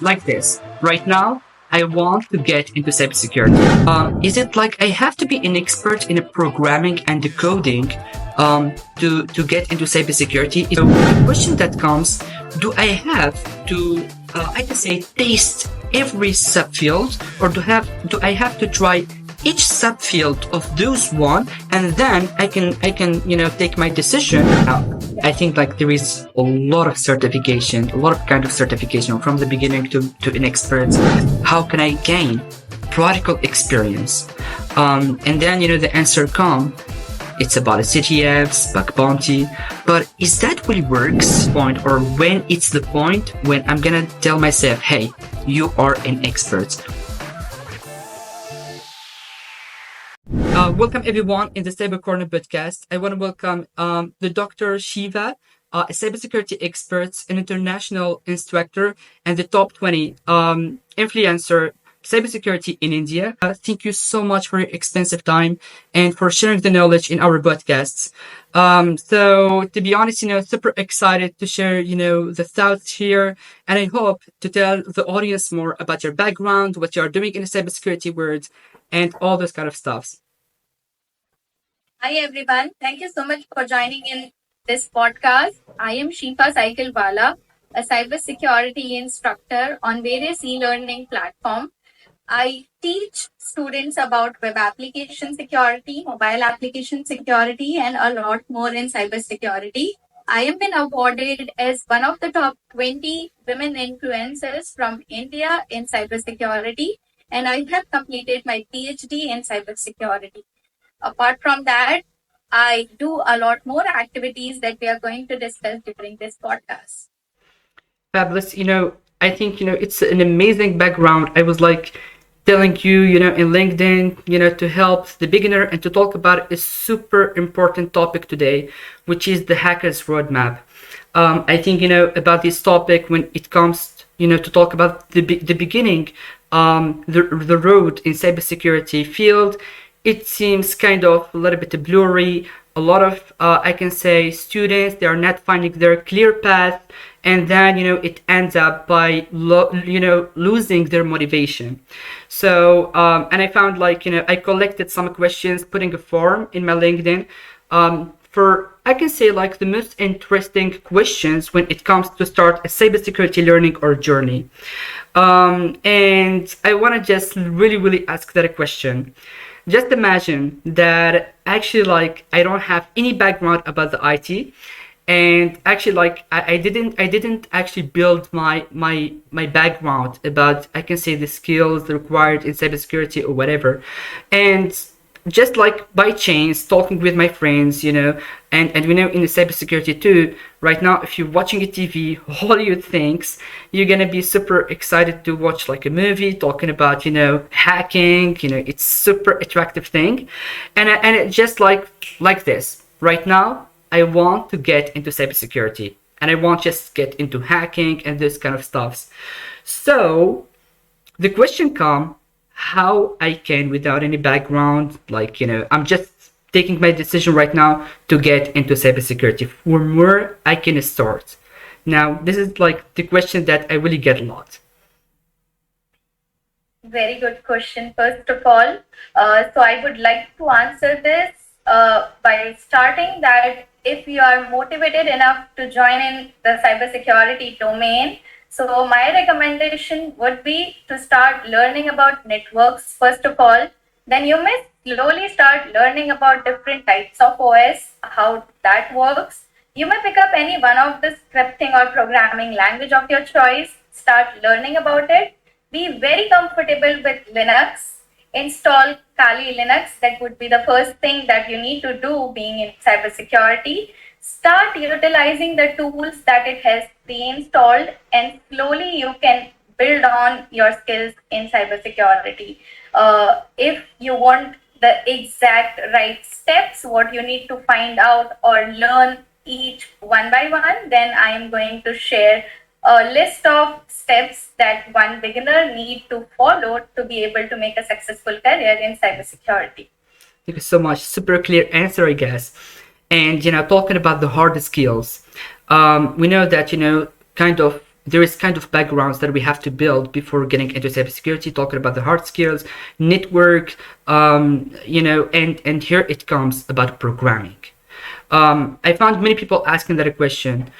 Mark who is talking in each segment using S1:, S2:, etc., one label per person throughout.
S1: like this. Right now, I want to get into cybersecurity. Is it like I have to be an expert in programming and decoding to get into cybersecurity? So the question that comes: do I have to, I can say, taste every subfield, or do I have to try each subfield of those one, and then I can take my decision. Now, I think like there is a lot of certification, a lot of kind of certification from the beginning to an expert. How can I gain practical experience? And then the answer come. It's about a CTFs, bug bounty, but is that really works? Point, or when it's the point when I'm gonna tell myself, hey, you are an expert. Welcome everyone in the Cyber Corner podcast. I want to welcome the Dr. Shiva, a cybersecurity expert, an international instructor, and the top 20 influencer cybersecurity in India. Thank you so much for your expensive time and for sharing the knowledge in our podcasts. So to be honest, super excited to share, the thoughts here. And I hope to tell the audience more about your background, what you are doing in the cybersecurity world, and all those kind of stuffs.
S2: Hi everyone. Thank you so much for joining in this podcast. I am Shifa Cyclewala, a cyber security instructor on various e-learning platforms. I teach students about web application security, mobile application security, and a lot more in cyber security. I have been awarded as one of the top 20 women influencers from India in cyber security, and I have completed my PhD in cyber security. Apart from that, I do a lot more activities that we are going to discuss during this podcast.
S1: Fabulous. I think, it's an amazing background. I was like telling you, in LinkedIn, to help the beginner and to talk about a super important topic today, which is the hacker's roadmap. I think, about this topic when it comes, to talk about the beginning, the road in cybersecurity field. It seems kind of a little bit blurry. A lot of, I can say, students, they are not finding their clear path. And then, it ends up by, losing their motivation. So, and I found like, I collected some questions, putting a form in my LinkedIn for, I can say, like the most interesting questions when it comes to start a cybersecurity learning or journey. And I want to just really, really ask that a question. Just imagine that actually like I don't have any background about the IT, and actually like I didn't actually build my background about, I can say, the skills required in cybersecurity or whatever. And just like by chance talking with my friends, and we know in the cybersecurity too, right now if you're watching a TV, Hollywood things, you're gonna be super excited to watch like a movie talking about hacking. It's super attractive thing, and it just like this. Right now I want to get into cybersecurity, and I want just get into hacking and this kind of stuffs. So the question come, how I can, without any background, like, I'm just taking my decision right now to get into cybersecurity. From where I can start? Now, this is like the question that I really get a lot.
S2: Very good question, first of all. So I would like to answer this by starting that if you are motivated enough to join in the cybersecurity domain, so my recommendation would be to start learning about networks first of all. Then you may slowly start learning about different types of OS, how that works. You may pick up any one of the scripting or programming language of your choice, start learning about it. Be very comfortable with Linux. Install Kali Linux. That would be the first thing that you need to do being in cybersecurity. Start utilizing the tools that it has pre-installed, and slowly you can build on your skills in cybersecurity. If you want the exact right steps, what you need to find out or learn each one by one, then I am going to share a list of steps that one beginner need to follow to be able to make a successful career in cybersecurity.
S1: Thank you so much. Super clear answer, I guess. And talking about the hard skills, we know that kind of there is kind of backgrounds that we have to build before getting into cybersecurity, talking about the hard skills, network, and here it comes about programming. I found many people asking that question.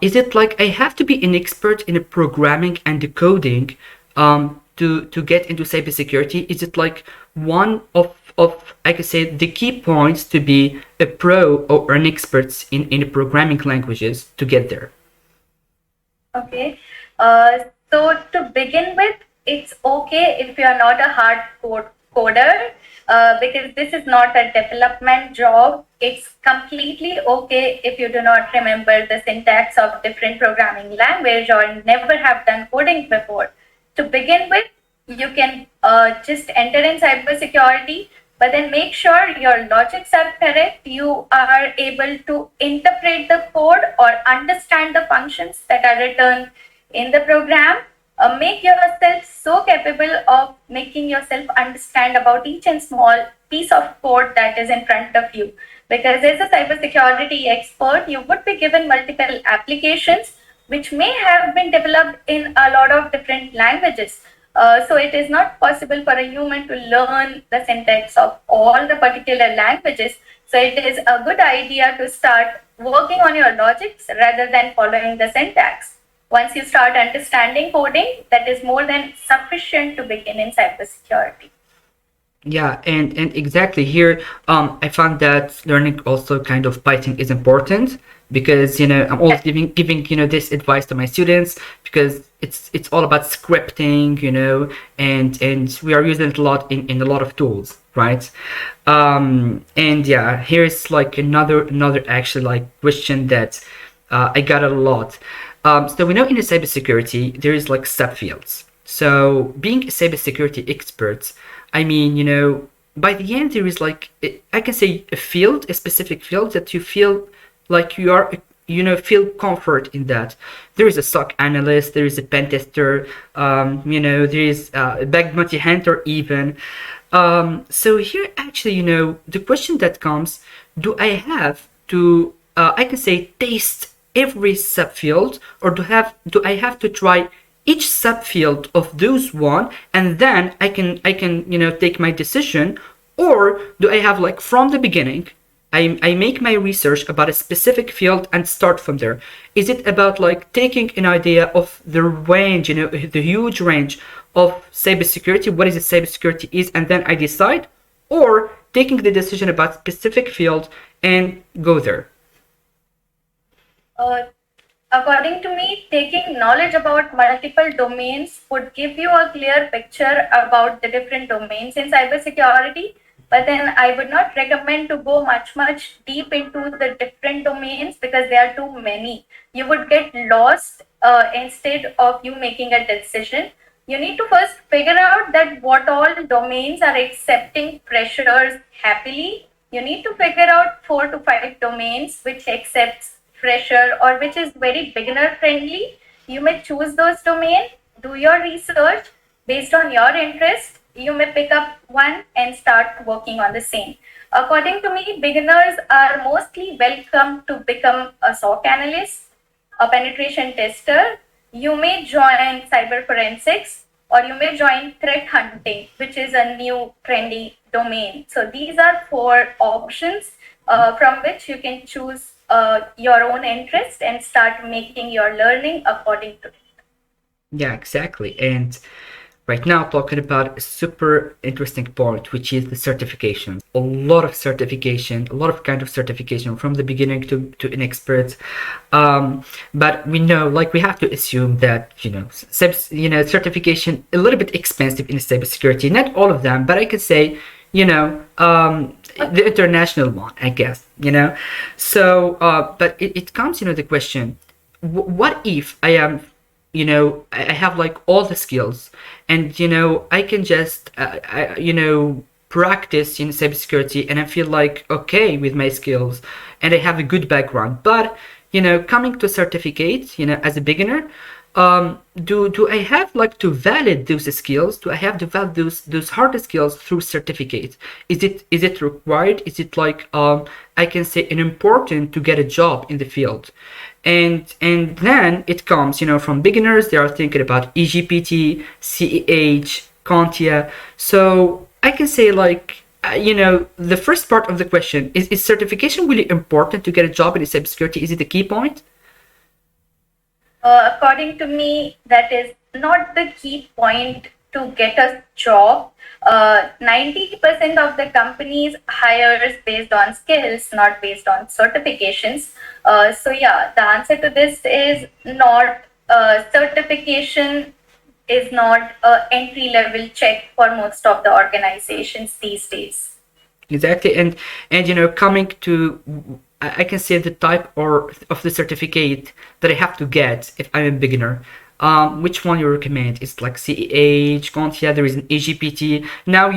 S1: Is it like I have to be an expert in programming and the coding to get into cybersecurity? Is it like one of I could say the key points to be a pro or an expert in programming languages to get there?
S2: Okay. So to begin with, it's okay if you are not a hard coder, because this is not a development job. It's completely okay if you do not remember the syntax of different programming language or never have done coding before. To begin with, you can just enter in cybersecurity, but then make sure your logics are correct. You are able to interpret the code or understand the functions that are written in the program. Make yourself so capable of making yourself understand about each and small piece of code that is in front of you. Because as a cybersecurity expert, you would be given multiple applications which may have been developed in a lot of different languages. So it is not possible for a human to learn the syntax of all the particular languages. So it is a good idea to start working on your logics rather than following the syntax. Once you start understanding coding, that is more than sufficient to begin in cybersecurity.
S1: Yeah, and exactly here, I found that learning also kind of Python is important because I'm always giving this advice to my students because it's all about scripting, and we are using it a lot in a lot of tools, right? And yeah, here's like another actually like question that I got a lot. So we know in the cybersecurity there is like subfields. So being a cybersecurity expert, I mean, by the end there is like I can say a specific field that you feel like you are, feel comfort in that. There is a SOC analyst, there is a pen tester, there is a bounty hunter even. So here actually, the question that comes, do I have to, I can say taste every subfield, or do I have to try each subfield of those one and then I can take my decision, or do I have like from the beginning I make my research about a specific field and start from there? Is it about like taking an idea of the range, the huge range of cybersecurity, what is it cybersecurity is, and then I decide, or taking the decision about specific field and go there?
S2: According to me, taking knowledge about multiple domains would give you a clear picture about the different domains in cybersecurity. But then I would not recommend to go much deep into the different domains because there are too many. You would get lost instead of you making a decision. You need to first figure out that what all domains are accepting freshers happily. You need to figure out 4 to 5 domains which accepts fresher or which is very beginner friendly. You may choose those domains, do your research based on your interest. You may pick up one and start working on the same. According to me, beginners are mostly welcome to become a SOC analyst, a penetration tester. You may join cyber forensics, or you may join threat hunting, which is a new trendy domain. So these are 4 options from which you can choose your own interest and start making your learning according to it.
S1: Yeah, exactly. And right now talking about a super interesting point, which is the certification. A lot of certification, a lot of kind of certification from the beginning to an expert. But we know, like we have to assume that, certification a little bit expensive in cybersecurity. Not all of them, but I could say, the international one, I guess, So, but it comes, the question, what if I am, I have like all the skills and, I can just, practice in cybersecurity and I feel like, okay with my skills and I have a good background. But, coming to certificate, as a beginner, Do I have like to valid those skills? Do I have to valid those hard skills through certificate? Is it required? Is it like I can say an important to get a job in the field? And then it comes, from beginners. They are thinking about EGPT, CEH, CompTIA. So I can say like the first part of the question is certification really important to get a job in cybersecurity? Is it a key point?
S2: According to me, that is not the key point to get a job. 90% of the companies hires based on skills, not based on certifications. So yeah, the answer to this is not certification is not a entry level check for most of the organizations these days.
S1: Exactly, and coming to, I can say the type or of the certificate that I have to get if I'm a beginner. Which one you recommend? It's like CEH, CompTIA, there is an EGPT. Now,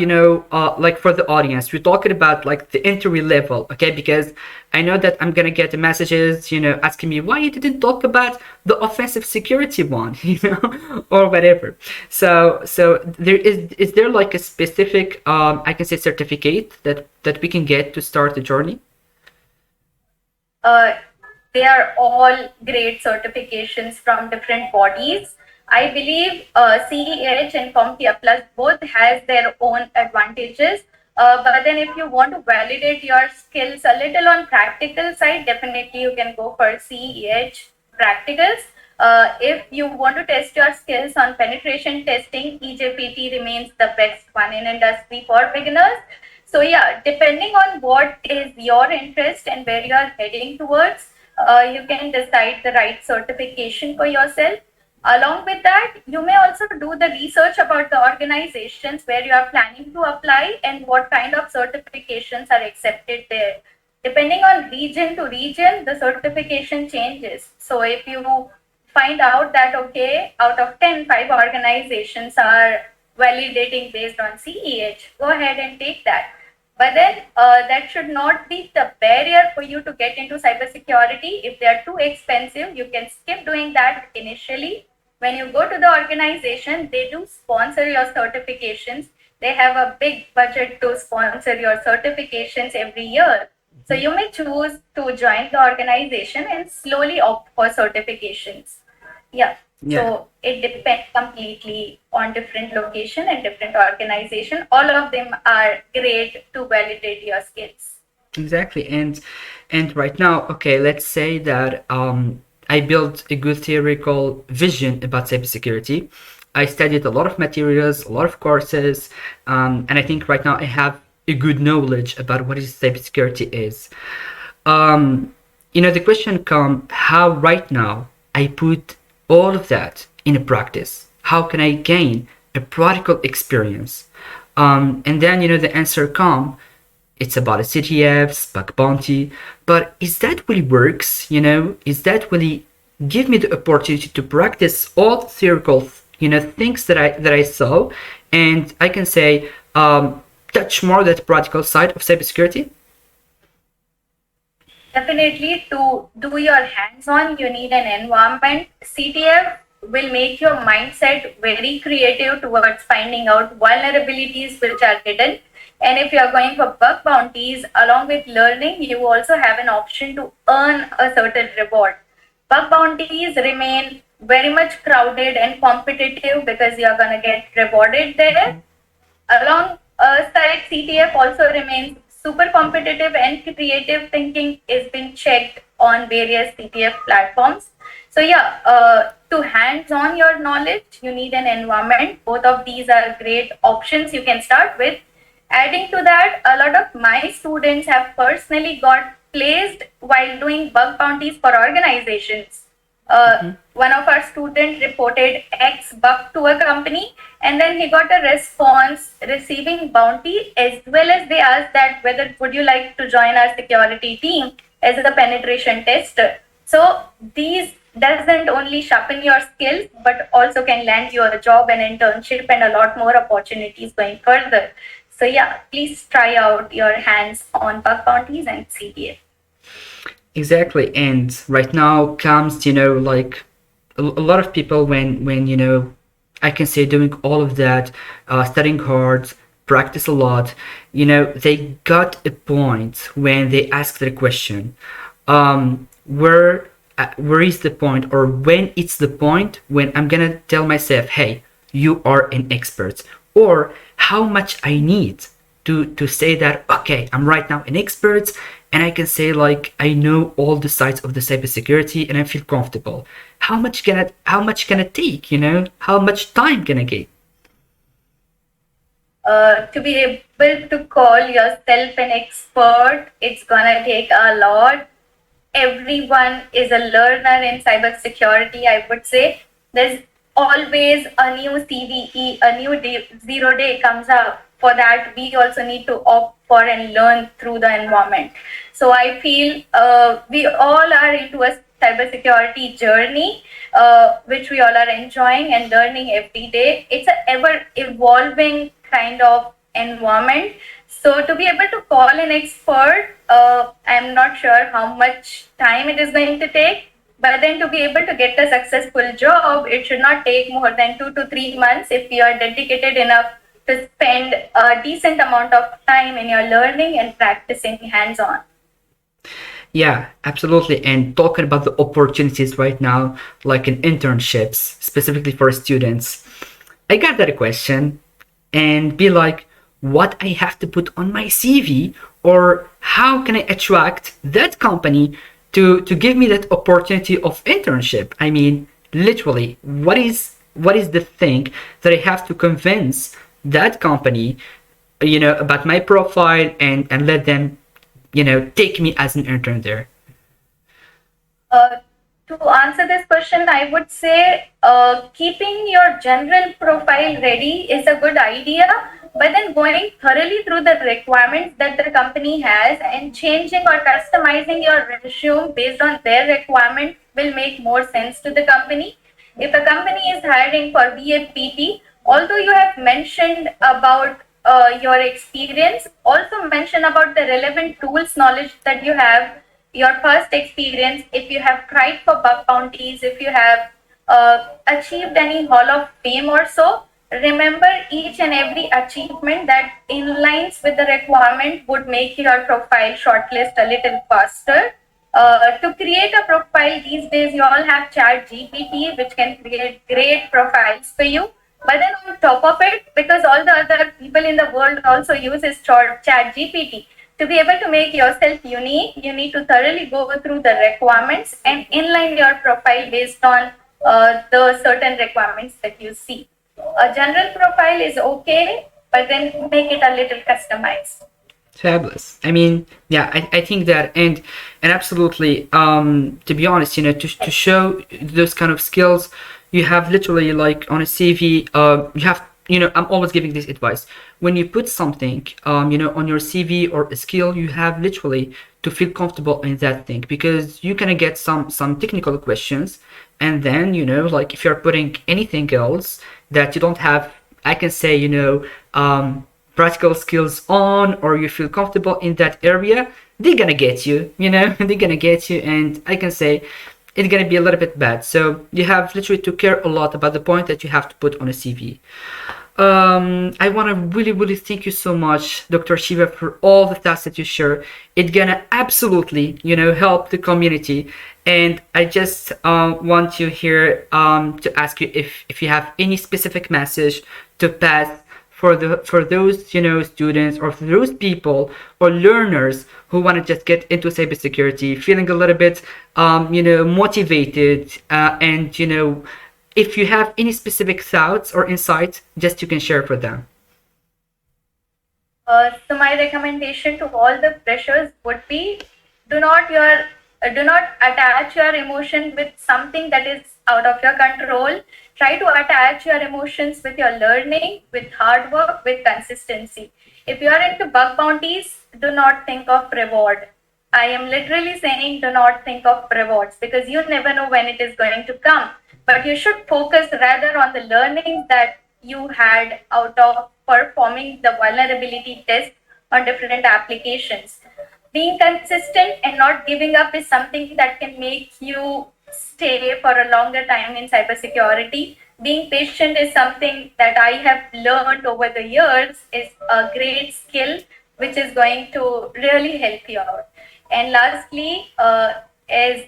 S1: like for the audience, we're talking about like the entry level, okay? Because I know that I'm gonna get messages, asking me why you didn't talk about the offensive security one, or whatever. So is there like a specific, I can say certificate that we can get to start the journey?
S2: Uh, they are all great certifications from different bodies. I believe CEH and CompTIA Plus both has their own advantages. But then if you want to validate your skills a little on practical side, definitely you can go for CEH practicals. If you want to test your skills on penetration testing, EJPT remains the best one in industry for beginners. So yeah, depending on what is your interest and where you are heading towards, you can decide the right certification for yourself. Along with that, you may also do the research about the organizations where you are planning to apply and what kind of certifications are accepted there. Depending on region to region, the certification changes. So if you find out that, okay, out of 10, 5 organizations are validating based on CEH, go ahead and take that. But then that should not be the barrier for you to get into cybersecurity. If they are too expensive, you can skip doing that initially. When you go to the organization, they do sponsor your certifications. They have a big budget to sponsor your certifications every year. So you may choose to join the organization and slowly opt for certifications. Yeah.
S1: Yeah.
S2: So it depends completely on different location and different organization. All of them are great to validate your skills.
S1: Exactly, and right now, okay, let's say that I built a good theoretical vision about cybersecurity. I studied a lot of materials, a lot of courses, and I think right now I have a good knowledge about what is cybersecurity is. The question comes how right now I put all of that in a practice. How can I gain a practical experience? And then the answer come. It's about a CTF, bug bounty, but is that really works? Is that really give me the opportunity to practice all theoretical, things that I saw, and I can say touch more that practical side of cybersecurity?
S2: Definitely, to do your hands-on, you need an environment. CTF will make your mindset very creative towards finding out vulnerabilities which are hidden. And if you are going for bug bounties, along with learning, you also have an option to earn a certain reward. Bug bounties remain very much crowded and competitive because you are going to get rewarded there. Alongside CTF also remains super competitive and creative thinking is being checked on various CTF platforms. So yeah, to hands-on your knowledge, you need an environment. Both of these are great options you can start with. Adding to that, a lot of my students have personally got placed while doing bug bounties for organizations. One of our students reported X bug to a company, and then he got a response receiving bounty, as well as they asked that whether would you like to join our security team as a penetration tester. So these doesn't only sharpen your skills, but also can land you a job, an internship, and a lot more opportunities going further. So yeah, please try out your hands on bug bounties and CTF.
S1: Exactly, and right now comes like a lot of people, when I can say doing all of that, studying hard, practice a lot, they got a point when they ask the question, where is the point, or when it's the point when I'm gonna tell myself, hey, you are an expert, or how much I need to say that, okay, I'm right now an expert, and I can say like I know all the sides of the cybersecurity and I feel comfortable. How much can it take? How much time can I get?
S2: To be able to call yourself an expert, it's gonna take a lot. Everyone is a learner in cybersecurity, I would say. There's always a new CVE, a new day, 0 day comes up. For that, we also need to opt for and learn through the environment. So I feel we all are into a cybersecurity journey, which we all are enjoying and learning every day. It's an ever evolving kind of environment. So to be able to call an expert, I'm not sure how much time it is going to take, but then to be able to get a successful job, it should not take more than 2 to 3 months if you are dedicated enough to spend a decent amount of time in your learning and practicing hands-on.
S1: Yeah, absolutely. And talking about the opportunities right now, like in internships, specifically for students, I got that question and be like, what I have to put on my CV, or how can I attract that company to give me that opportunity of internship? I mean, literally, what is the thing that I have to convince that company, about my profile, and let them, take me as an intern there?
S2: Uh, to answer this question, I would say keeping your general profile ready is a good idea, but then going thoroughly through the requirements that the company has and changing or customizing your resume based on their requirement will make more sense to the company. If a company is hiring for BAPT, although you have mentioned about your experience, also mention about the relevant tools knowledge that you have, your first experience, if you have tried for bug bounties, if you have achieved any Hall of Fame or so. Remember each and every achievement that in lines with the requirement would make your profile shortlist a little faster. To create a profile these days, you all have Chat GPT, which can create great profiles for you. But then on top of it, because all the other people in the world also uses Chat GPT, to be able to make yourself unique, you need to thoroughly go through the requirements and inline your profile based on the certain requirements that you see. A general profile is okay, but then make it a little customized.
S1: Fabulous. I mean, yeah, I think that, and absolutely, to be honest, to show those kind of skills, you have literally, like, on a CV, you have, I'm always giving this advice. When you put something, on your CV or a skill, you have literally to feel comfortable in that thing, because you're gonna get some technical questions, and then, like, if you're putting anything else that you don't have, I can say, practical skills on, or you feel comfortable in that area, they're gonna get you, they're gonna get you, and I can say it's gonna be a little bit bad. So you have literally to care a lot about the point that you have to put on a CV. I want to really, really thank you so much, Dr. Shiva, for all the thoughts that you share. It's gonna absolutely, help the community. And I just want you here to ask you if you have any specific message to pass for those, students, or for those people or learners who want to just get into cybersecurity, feeling a little bit motivated, and if you have any specific thoughts or insights, just you can share for them.
S2: So my recommendation to all the freshers would be, do not your do not attach your emotion with something that is out of your control. Try to attach your emotions with your learning, with hard work, with consistency. If you are into bug bounties, do not think of reward. I am literally saying do not think of rewards, because you never know when it is going to come. But you should focus rather on the learnings that you had out of performing the vulnerability test on different applications. Being consistent and not giving up is something that can make you stay for a longer time in cybersecurity. Being patient is something that I have learned over the years is a great skill which is going to really help you out. And lastly, is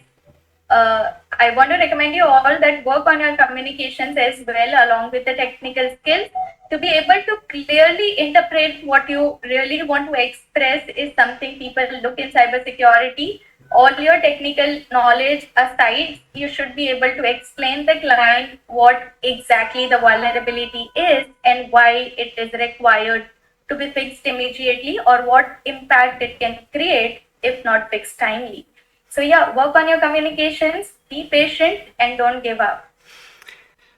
S2: I want to recommend you all that work on your communications as well, along with the technical skills. To be able to clearly interpret what you really want to express is something people look in cybersecurity. All your technical knowledge aside, you should be able to explain the client what exactly the vulnerability is and why it is required to be fixed immediately, or what impact it can create if not fixed timely. So yeah, work on your communications, be patient, and don't give up.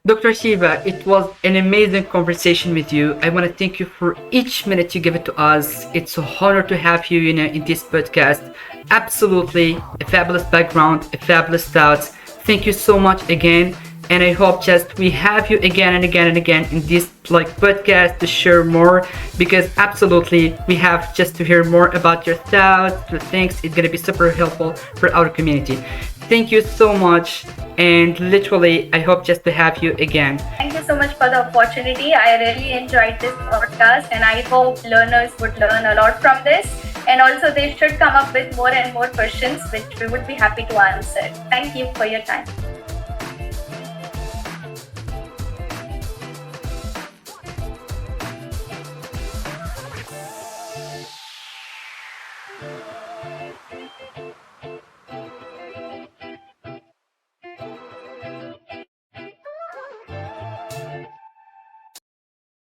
S1: Dr. Shiva, it was an amazing conversation with you. I want to thank you for each minute you give it to us. It's an honor to have you, in this podcast. Absolutely a fabulous background, a fabulous thoughts. Thank you so much again. And I hope just we have you again and again and again in this podcast to share more, because absolutely we have just to hear more about your thoughts, the things. It's gonna be super helpful for our community. Thank you so much, and literally I hope just to have you again.
S2: Thank you so much for the opportunity. I really enjoyed this podcast, and I hope learners would learn a lot from this. And also they should come up with more and more questions which we would be happy to answer. Thank you for your time.